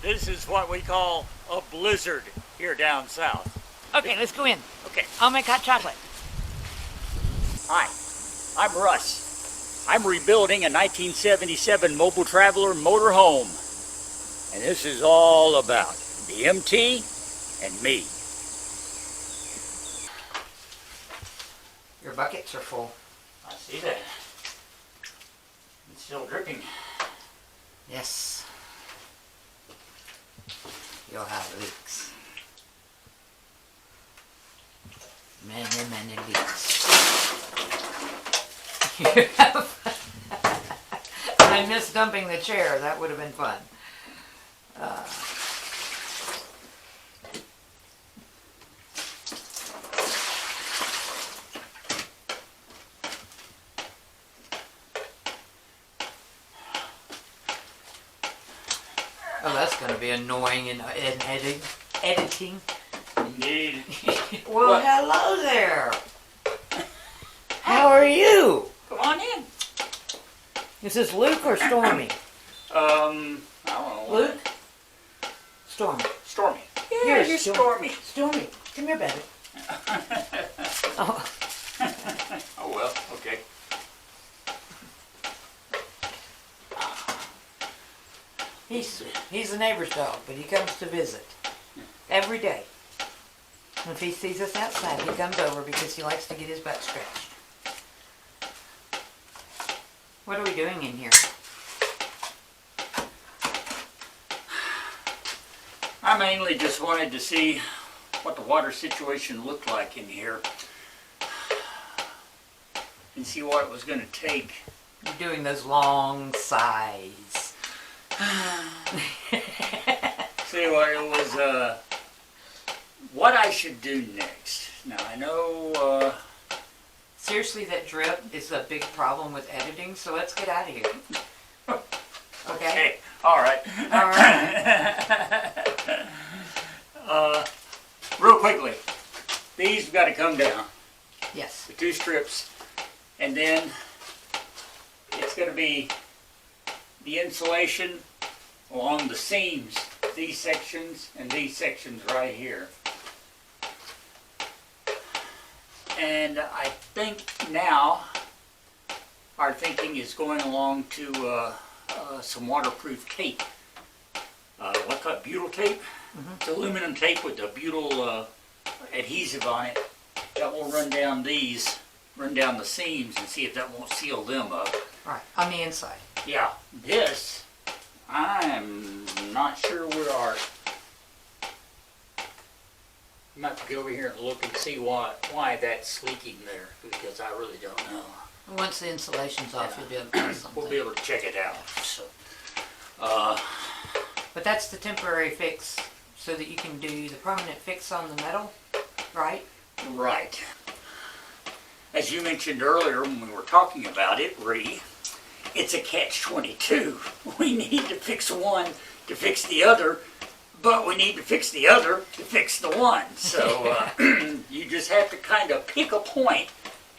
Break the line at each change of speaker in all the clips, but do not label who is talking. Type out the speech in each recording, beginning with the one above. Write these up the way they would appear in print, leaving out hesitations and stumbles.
This is what we call a blizzard here down south.
Okay, let's go in.
Okay.
I'll make hot chocolate.
Hi, I'm Russ. I'm rebuilding a 1977 Mobile Traveler motorhome. And this is all about the MT and me.
Your buckets are full.
I see that. It's still dripping.
Yes. You'll have leaks. Many leaks. I missed dumping the chair. That would have been fun. Oh, that's going to be annoying in editing.
Indeed.
Well,
What?
hello there. How are you?
Come on in.
Is this Luke or Stormy?
I don't know.
Luke? Stormy.
Stormy. Yeah,
Here,
you're Stormy.
Stormy, come here, baby. Oh.
Oh well, okay.
He's the neighbor's dog, but he comes to visit every day. If he sees us outside, he comes over because he likes to get his butt scratched. What are we doing in here?
I mainly just wanted to see what the water situation looked like in here and see what it was going to take.
You're doing those long sighs.
See what it was, what I should do next. Now I know,
Seriously, that drip is a big problem with editing, so let's get out of here. Okay?
okay, alright.
All right.
Real quickly, these have got to come down,
Yes.
the two strips, and then it's going to be the insulation along the seams, these sections and these sections right here. And I think now our thinking is going along to some waterproof tape. What's that, butyl tape?
Mm-hmm.
It's aluminum tape with the butyl adhesive on it. That will run down the seams and see if that won't seal them up.
Right, on the inside.
Yeah, this, I'm not sure where our... I might have to go over here and look and see why that's leaking there, because I really don't know.
Once the insulation's off, you'll be able to do something.
We'll be able to check it out. So,
But that's the temporary fix, so that you can do the permanent fix on the metal, right?
right. As you mentioned earlier when we were talking about it, Ree, it's a catch-22. We need to fix one to fix the other, but we need to fix the other to fix the one. So you just have to kind of pick a point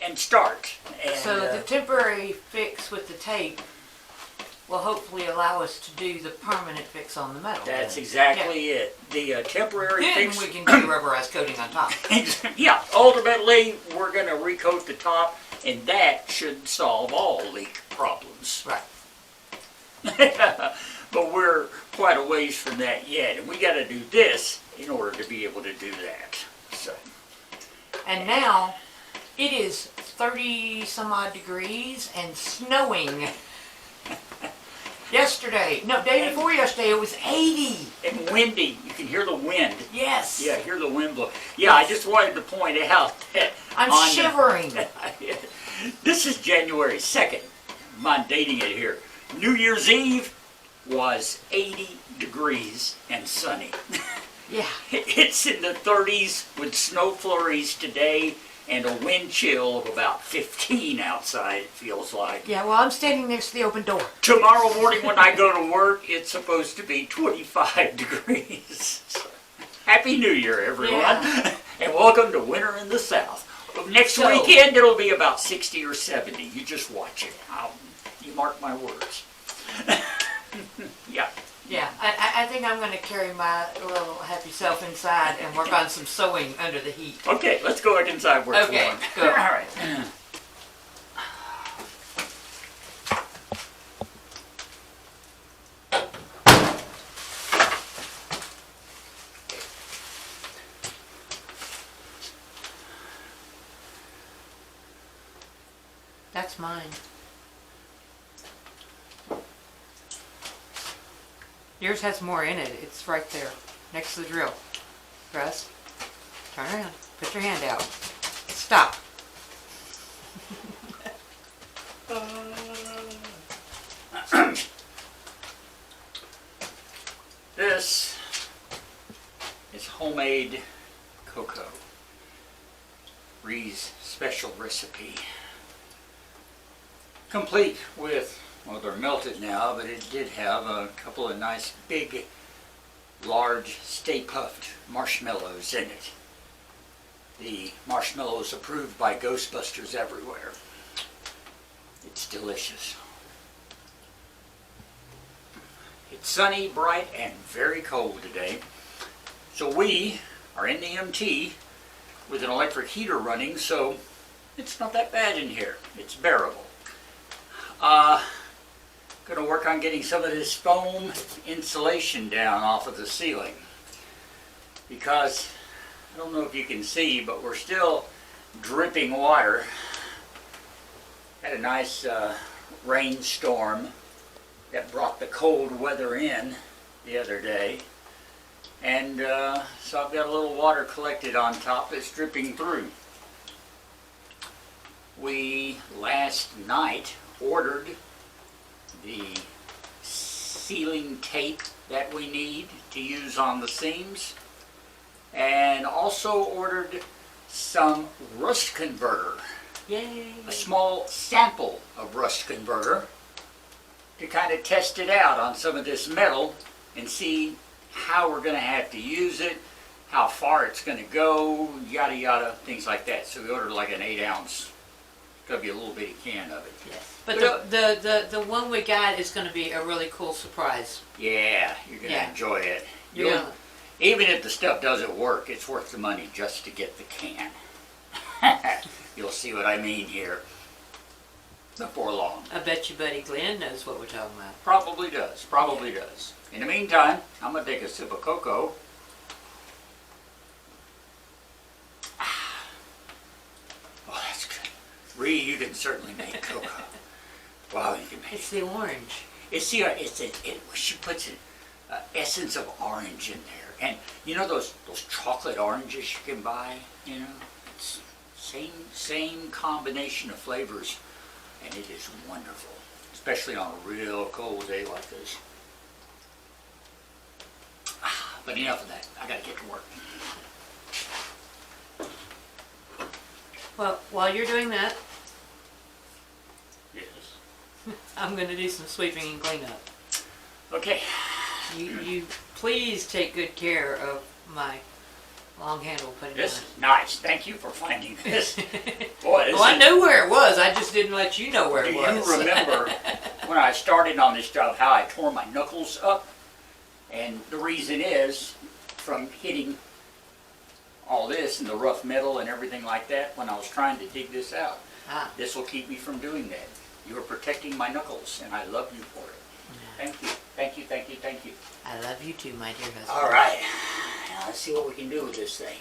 and start. And,
So the temporary fix with the tape will hopefully allow us to do the permanent fix on the metal.
that's exactly it. The temporary
Then
fix...
we can do rubberized coating on top.
Yeah, ultimately we're going to recoat the top, and that should solve all leak problems.
Right.
But we're quite a ways from that yet, and we got to do this in order to be able to do that. So,
And now, it is 30 some odd degrees and snowing. Day before yesterday, it was 80.
and windy, you can hear the wind.
Yes.
Yeah, hear the wind blow. Yeah, I just wanted to point out that
I'm
on
shivering.
this is January 2nd. I'm dating it here. New Year's Eve was 80 degrees and sunny.
Yeah.
It's in the 30s with snow flurries today and a wind chill of about 15 outside, it feels like.
Yeah, well, I'm standing next to the open door.
Tomorrow morning when I go to work, it's supposed to be 25 degrees. Happy New Year, everyone.
Yeah.
And welcome to winter in the South. Next weekend, it'll be about 60 or 70. You just watch it. You mark my words. Yeah.
Yeah, I think I'm going to carry my little happy self inside and work on some sewing under the heat.
Okay, let's go back inside where it's
Okay,
warm.
go.
All right.
That's mine. Yours has more in it. It's right there, next to the drill. Russ, turn around. Put your hand out. Stop.
This is homemade cocoa. Ree's special recipe. Complete with, well, they're melted now, but it did have a couple of nice big, large, Stay Puffed marshmallows in it. The marshmallows approved by Ghostbusters everywhere. It's delicious. It's sunny, bright, and very cold today. So we are in the MT with an electric heater running, so it's not that bad in here. It's bearable. Going to work on getting some of this foam insulation down off of the ceiling, because I don't know if you can see, but we're still dripping water. Had a nice rainstorm that brought the cold weather in the other day, and so I've got a little water collected on top that's dripping through. We last night ordered the sealing tape that we need to use on the seams, and also ordered some rust converter.
Yay!
A small sample of rust converter to kind of test it out on some of this metal and see how we're going to have to use it, how far it's going to go, yada yada, things like that. So we ordered like an 8-ounce. Gonna be a little bitty can of it.
Yes. But the one we got is going to be a really cool surprise.
Yeah, you're gonna enjoy it.
Yeah.
Even if the stuff doesn't work, it's worth the money just to get the can. You'll see what I mean here before long.
I bet you Buddy Glenn knows what we're talking about.
Probably does. Probably does. In the meantime, I'm gonna take a sip of cocoa. Oh, that's good. Ree, you can certainly make cocoa. Wow, you can make
It's the orange.
she puts an essence of orange in there, and you know those chocolate oranges you can buy. You know, it's same combination of flavors, and it is wonderful, especially on a real cold day like this. But enough of that. I gotta get to work.
Well, while you're doing that,
Yes.
I'm going to do some sweeping and cleanup.
Okay.
You please take good care of my long handle putting
This
on.
is nice. Thank you for finding this. Boy, this
Well, I
is-
knew where it was. I just didn't let you know where
Do
it was.
you remember when I started on this job how I tore my knuckles up? And the reason is from hitting all this and the rough metal and everything like that when I was trying to dig this out.
Ah.
This will keep me from doing that. You are protecting my knuckles, and I love you for it. Thank you, thank you, thank you, thank you.
I love you too, my dear husband.
All right, now let's see what we can do with this thing.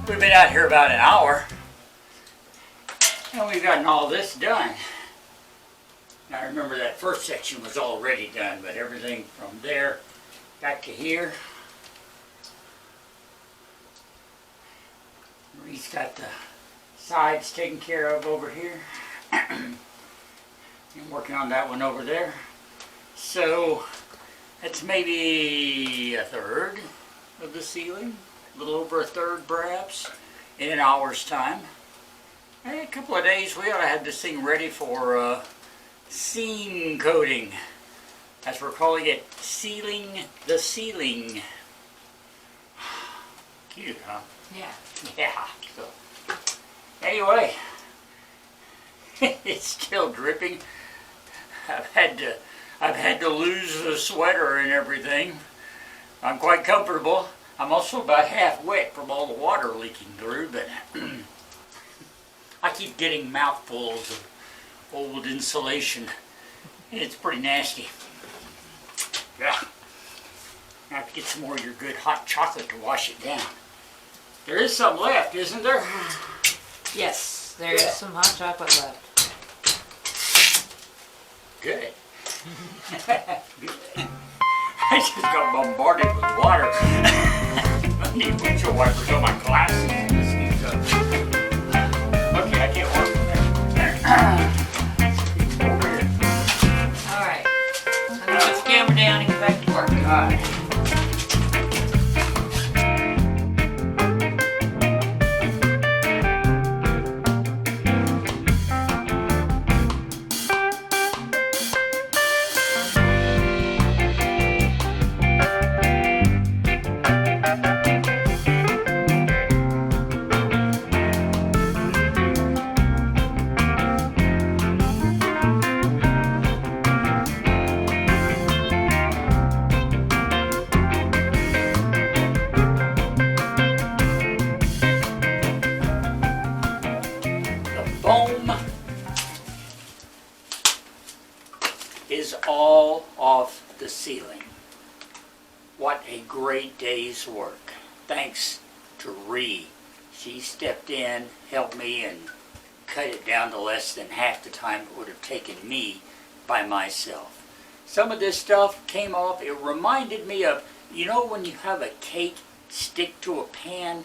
We've been out here about an hour, and we've gotten all this done. Now remember that first section was already done, but everything from there back to here, Ree's got the Side's taken care of over here. I'm working on that one over there. So that's maybe a third of the ceiling, a little over a third perhaps, in an hour's time. In a couple of days we ought to have this thing ready for seam coating. As we're calling it, sealing the ceiling. Cute, huh?
Yeah.
Yeah. So, anyway, it's still dripping. I've had to lose the sweater and everything. I'm quite comfortable. I'm also about half wet from all the water leaking through, but I keep getting mouthfuls of old insulation. It's pretty nasty. Yeah. I have to get some more of your good hot chocolate to wash it down. There is some left, isn't there?
Yes, there is some hot chocolate left.
Good. Good. I just got bombarded with water. I need windshield wipers on my glasses. Okay, I can't work with that.
Alright. I'm going to put the camera down and get back to work.
Alright. Foam is all off the ceiling. What a great day's work. Thanks to Ree. She stepped in, helped me, and cut it down to less than half the time it would have taken me by myself. Some of this stuff came off. It reminded me of, you know, when you have a cake stick to a pan,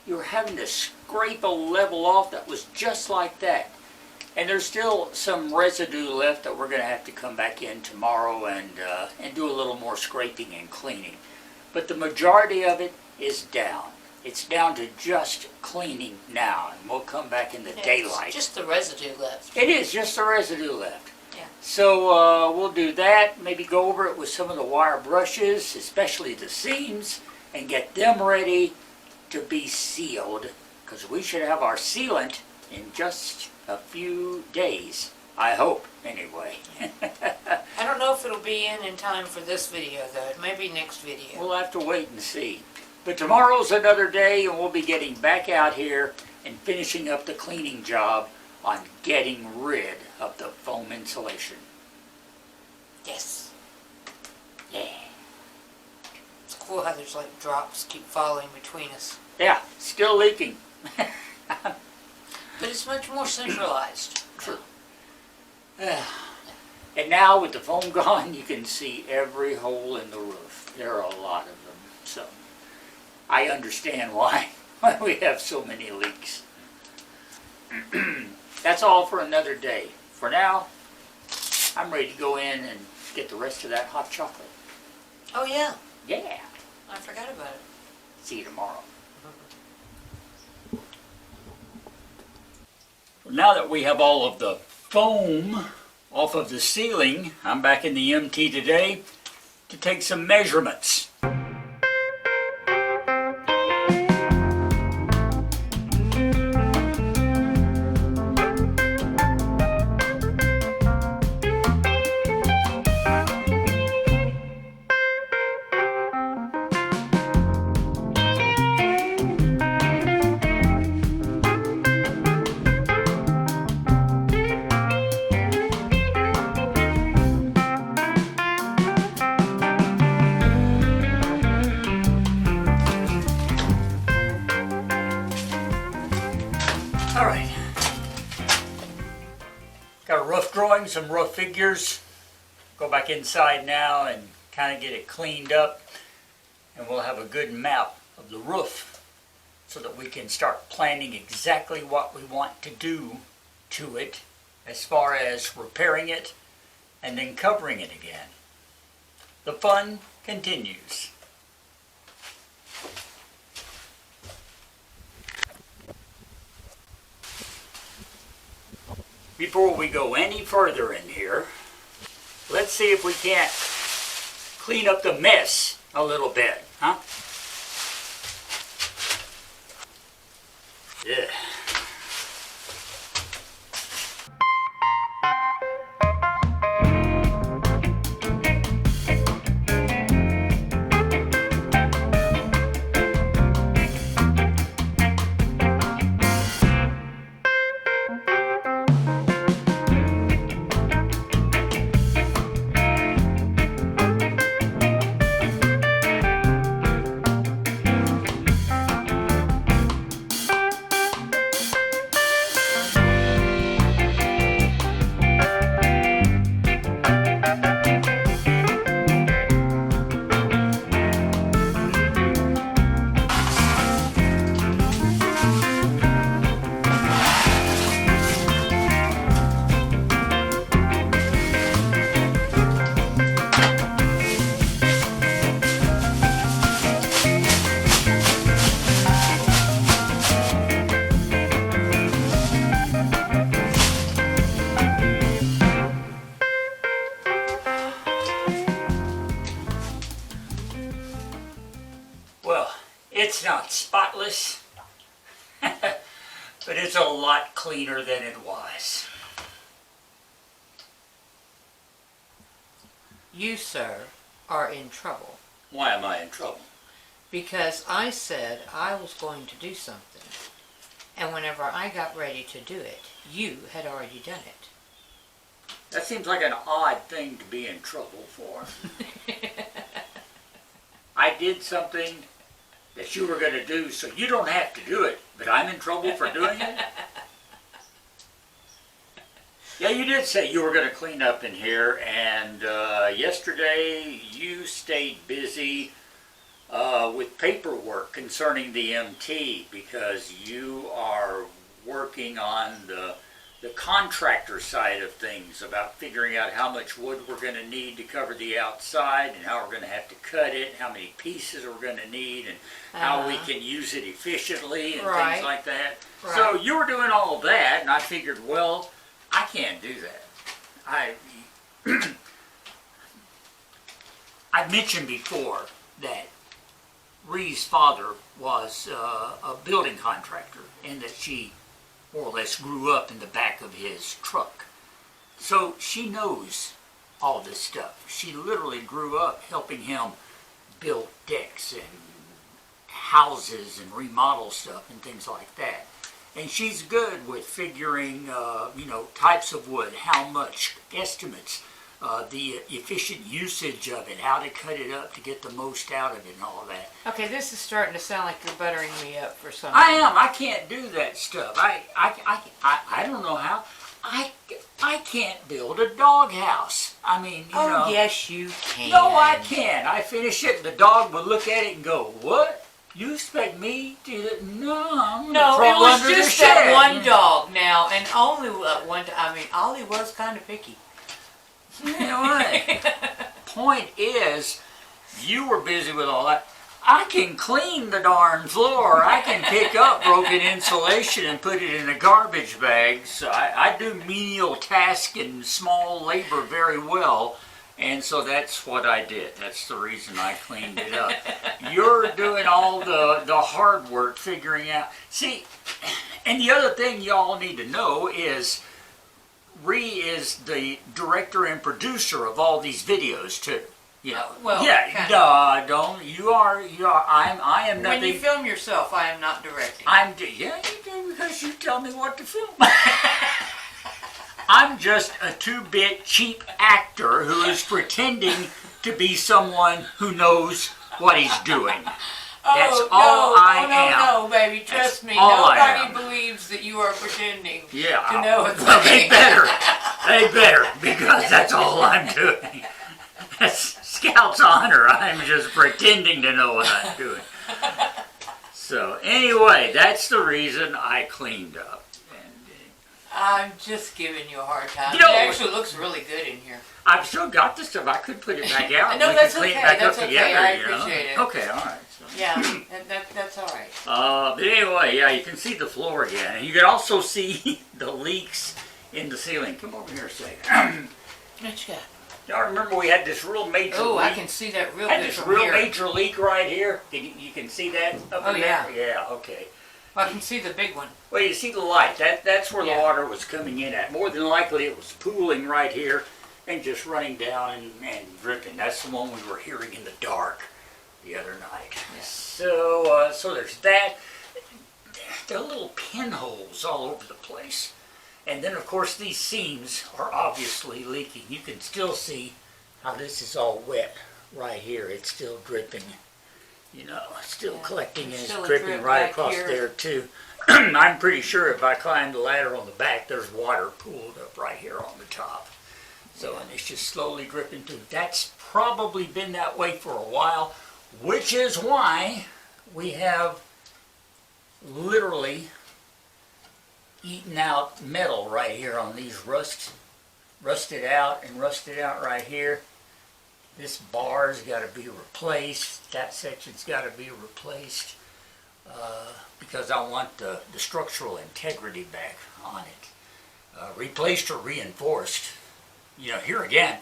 you're having to scrape a level off that was just like that. And there's still some residue left that we're going to have to come back in tomorrow and do a little more scraping and cleaning. But the majority of it is down. It's down to just cleaning now, and we'll come back in the daylight.
It's just the residue left.
It is just the residue left.
Yeah.
So we'll do that, maybe go over it with some of the wire brushes, especially the seams, and get them ready to be sealed, because we should have our sealant in just a few days, I hope, anyway.
I don't know if it'll be in time for this video, though. It may be next video.
We'll have to wait and see. But tomorrow's another day, and we'll be getting back out here and finishing up the cleaning job on getting rid of the foam insulation.
Yes.
Yeah.
It's cool how there's like drops keep falling between us.
Yeah, still leaking.
But it's much more centralized.
True. And now with the foam gone, you can see every hole in the roof. There are a lot of them. So I understand why we have so many leaks. That's all for another day. For now, I'm ready to go in and get the rest of that hot chocolate.
Oh yeah,
Yeah.
I forgot about it.
See you tomorrow. Well, now that we have all of the foam off of the ceiling, I'm back in the MT today to take some measurements. Alright, got a rough drawing, some rough figures. Go back inside now and kind of get it cleaned up, and we'll have a good map of the roof. so that we can start planning exactly what we want to do to it as far as repairing it and then covering it again. The fun continues. Before we go any further in here, let's see if we can't clean up the mess a little bit, huh? Yeah. It's not spotless, but it's a lot cleaner than it was.
You, sir, are in trouble.
Why am I in trouble?
Because I said I was going to do something, and whenever I got ready to do it, you had already done it.
That seems like an odd thing to be in trouble for. I did something that you were going to do, so you don't have to do it, but I'm in trouble for doing it? Yeah, you did say you were going to clean up in here, and yesterday you stayed busy with paperwork concerning the MT because you are working on the contractor side of things about figuring out how much wood we're going to need to cover the outside and how we're going to have to cut it, how many pieces we're going to need, and how we can use it efficiently and things like that. Right. So you were doing all of that, and I figured, well, I can't do that. I mentioned before that Ree's father was a building contractor and that she more or less grew up in the back of his truck. So she knows all this stuff. She literally grew up helping him build decks and houses and remodel stuff and things like that. And she's good with figuring, types of wood, how much, estimates, the efficient usage of it, how to cut it up to get the most out of it and all of that.
Okay, this is starting to sound like you're buttering me up for something.
I am. I can't do that stuff. I don't know how. I can't build a doghouse. I mean, you know.
Oh, yes, you can.
No, I can't. I finish it, and the dog would look at it and go, "What? You expect me to?" No, I'm gonna crawl under the shed.
It was just that one dog now, and only one. I mean, Ollie was kind of picky.
You know what? Point is, you were busy with all that. I can clean the darn floor. I can pick up broken insulation and put it in a garbage bag. So I do menial tasks and small labor very well. And so that's what I did. That's the reason I cleaned it up. You're doing all the hard work figuring out. See, and the other thing y'all need to know is Ree is the director and producer of all these videos too. You know, I am nothing.
When you film yourself, I am not directing.
Yeah, you do, because you tell me what to film. I'm just a two-bit cheap actor who is pretending to be someone who knows what he's doing. That's all I am.
No, baby, trust me.
Nobody
believes that you are pretending to
Yeah.
know a
Well,
thing.
they better, because that's all I'm doing. That's Scout's honor. I'm just pretending to know what I'm doing. So anyway, that's the reason I cleaned up. And
I'm just giving you a hard time.
You know,
it actually looks really good in here.
I've still got the stuff. I could put it back out.
No,
We
that's
could clean
okay.
it back
That's
up
okay.
together,
I
you know?
appreciate it.
Okay, all right. So.
Yeah, that's all right.
But anyway, yeah, you can see the floor again. And you can also see the leaks in the ceiling. Come over here a second.
What you got?
Y'all remember we had this real major
Oh,
leak?
I can see that real
Had
good
this
from
real
here.
major leak right here. You can see that up in
yeah.
there? Yeah, okay.
Well, I can see the big one.
Well, you see the light. That's where
Yeah.
the water was coming in at. More than likely it was pooling right here and just running down and dripping. That's the one we were hearing in the dark the other night.
Yeah.
So there's that. There are little pinholes all over the place. And then, of course, these seams are obviously leaking. You can still see how this is all wet right here. It's still dripping. You know, it's still collecting and
There's
it's
still a
dripping
drip
right
back
across
here.
there, too. I'm pretty sure if I climb the ladder on the back, there's water pooled up right here on the top. So, and it's just slowly dripping through. That's probably been that way for a while, which is why we have literally eaten out metal right here on these rusted out right here. This bar's got to be replaced. That section's got to be replaced because I want the structural integrity back on it. Replaced or reinforced. You know, here again,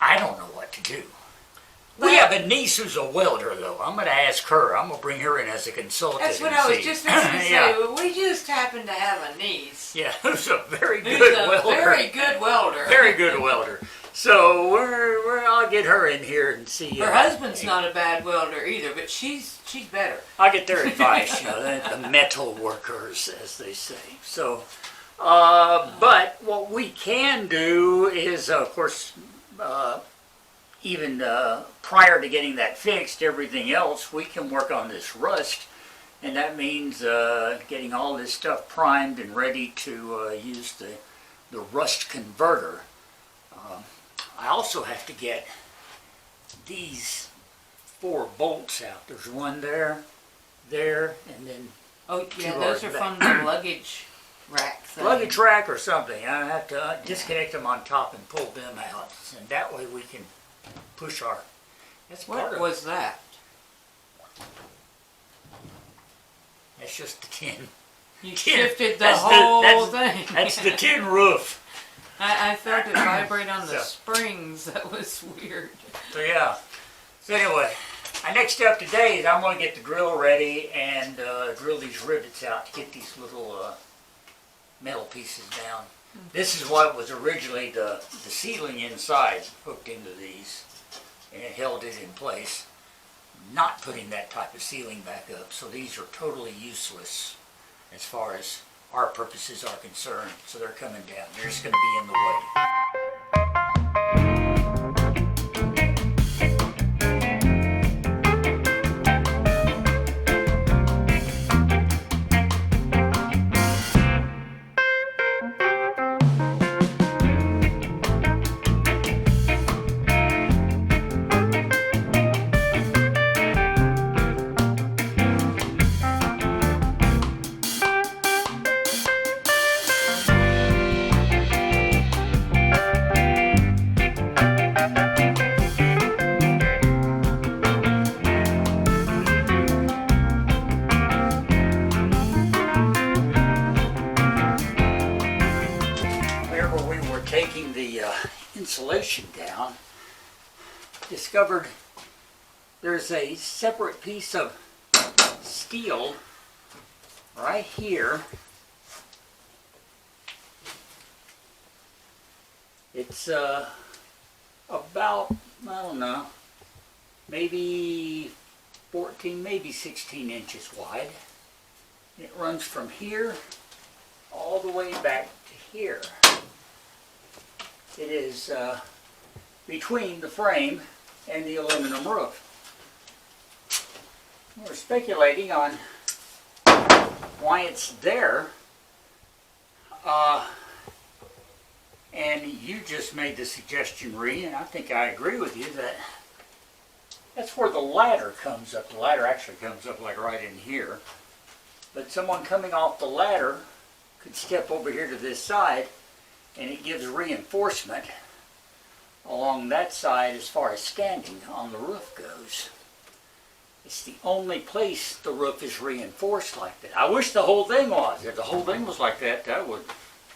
I don't know what to do. We have a niece who's a welder, though. I'm going to ask her. I'm going to bring her in as a consultant.
That's what
and
I was
see.
just going to say.
Yeah.
We just happen to have a niece
Yeah, who's a very good
who's a
welder.
very good welder.
Very good welder. So I'll get her in here and see.
Her husband's not a bad welder either, but she's better.
I'll get their advice. You know, the metal workers, as they say. So, but what we can do is, of course, even prior to getting that fixed, everything else, we can work on this rust. And that means getting all this stuff primed and ready to use the rust converter. I also have to get these 4 bolts out. There's one there, and then
Oh, yeah,
Two
those
are
are from the luggage rack thing.
luggage rack or something. I have to disconnect them on top and pull them out, and that way we can push our. That's part
What
of
was that?
That's just the tin.
You
Tin.
shifted the
That's
whole thing.
That's the tin roof.
I felt it vibrate on the
So-
springs. That was weird.
So yeah. So anyway, our next step today is I'm going to get the drill ready and drill these rivets out to get these little metal pieces down. This is what was originally the ceiling inside hooked into these, and it held it in place. Not putting that type of ceiling back up, so these are totally useless as far as our purposes are concerned. So they're coming down. They're just going to be in the way. Whenever we were taking the insulation down, discovered there's a separate piece of steel right here. It's about, I don't know, maybe 14, maybe 16 inches wide. It runs from here all the way back to here. It is between the frame and the aluminum roof. We're speculating on why it's there. And you just made the suggestion, Ree, and I think I agree with you that That's where the ladder comes up. The ladder actually comes up like right in here. But someone coming off the ladder could step over here to this side, and it gives reinforcement along that side as far as standing on the roof goes. It's the only place the roof is reinforced like that. I wish the whole thing was. If the whole thing was like that, that would,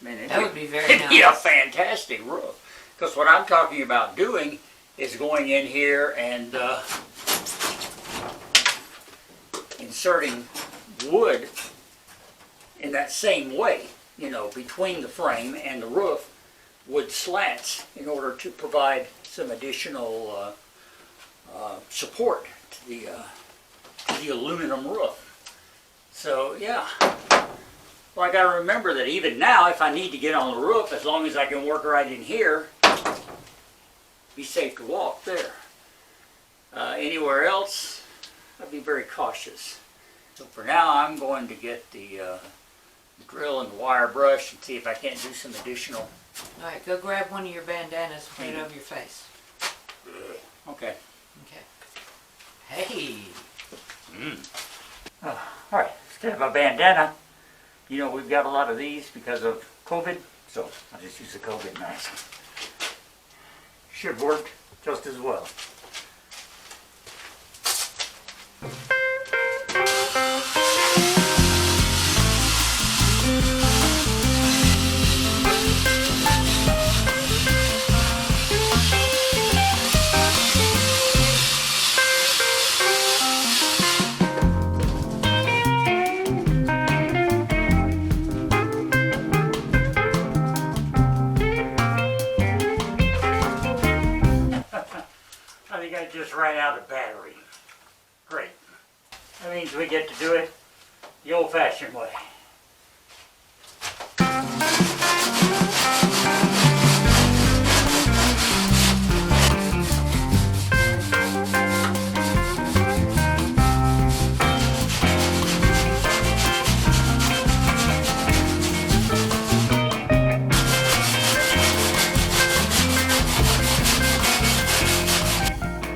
That would be very
it'd be a
nice.
fantastic roof. Because what I'm talking about doing is going in here and inserting wood in that same way, you know, between the frame and the roof, wood slats, in order to provide some additional support to the aluminum roof. So yeah, well, I got to remember that even now, if I need to get on the roof, as long as I can work right in here, be safe to walk there. Anywhere else, I'd be very cautious. So for now, I'm going to get the drill and the wire brush and see if I can't do some additional.
All right, go grab one of your bandanas and put it over your face.
Okay.
Okay. Hey.
All right, instead of a bandana, you know, we've got a lot of these because of COVID, so I'll just use a COVID mask. Should work just as well. I think I just ran out of battery. Great. That means we get to do it the old-fashioned way.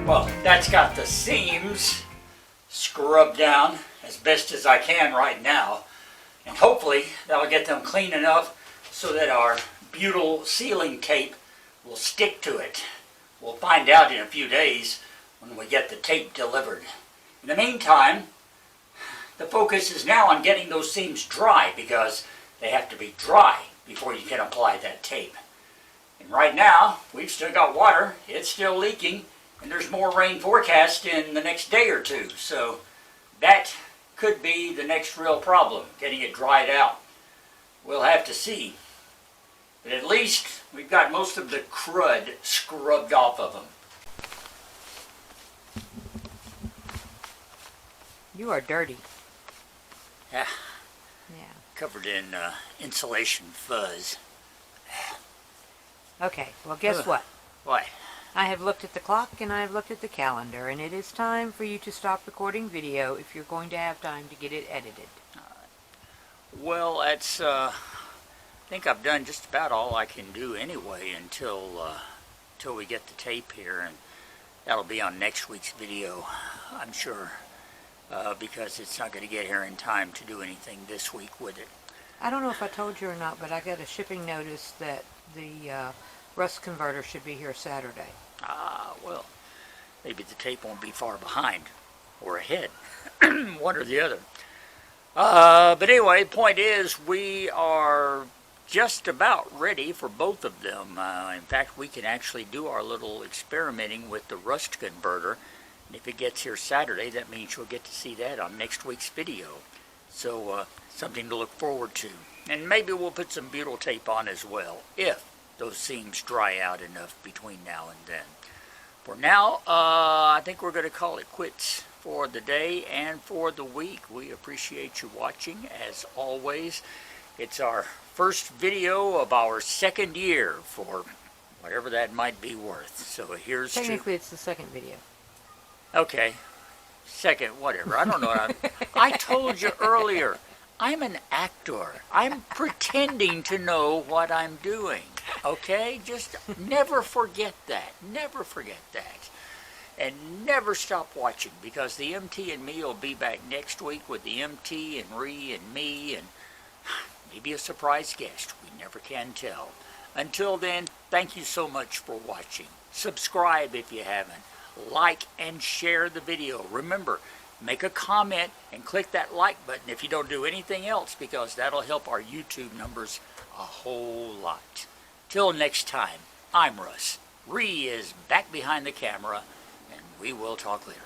Well, that's got the seams scrubbed down as best as I can right now. And hopefully that'll get them clean enough so that our butyl sealing tape will stick to it. We'll find out in a few days when we get the tape delivered. In the meantime, the focus is now on getting those seams dry because they have to be dry before you can apply that tape. And right now, we've still got water, it's still leaking, and there's more rain forecast in the next day or two, so that could be the next real problem, getting it dried out. We'll have to see. But at least we've got most of the crud scrubbed off of them.
You are dirty.
Yeah,
Yeah.
covered in insulation fuzz.
Okay, well guess what?
What?
I have looked at the clock and I have looked at the calendar, and it is time for you to stop recording video if you're going to have time to get it edited.
Well, that's, I think I've done just about all I can do anyway until we get the tape here, and that'll be on next week's video, I'm sure, because it's not going to get here in time to do anything this week with it.
I don't know if I told you or not, but I got a shipping notice that the Russ converter should be here Saturday.
Well, maybe the tape won't be far behind or ahead, one or the other. But anyway, point is, we are just about ready for both of them. In fact, we can actually do our little experimenting with the rust converter. And if it gets here Saturday, that means you'll get to see that on next week's video. So, something to look forward to. And maybe we'll put some butyl tape on as well, if those seams dry out enough between now and then. For now, I think we're going to call it quits for the day and for the week. We appreciate you watching, as always. It's our first video of our second year, for whatever that might be worth. So here's to...
Technically, it's the second video.
Okay. Second, whatever. I don't know what I told you earlier, I'm an actor. I'm pretending to know what I'm doing. Okay? Just never forget that. Never forget that. And never stop watching, because the MT and me will be back next week with the MT and Ree and me and maybe a surprise guest. We never can tell. Until then, thank you so much for watching. Subscribe if you haven't. Like and share the video. Remember, make a comment and click that like button if you don't do anything else, because that'll help our YouTube numbers a whole lot. Till next time, I'm Russ. Ree is back behind the camera, and we will talk later.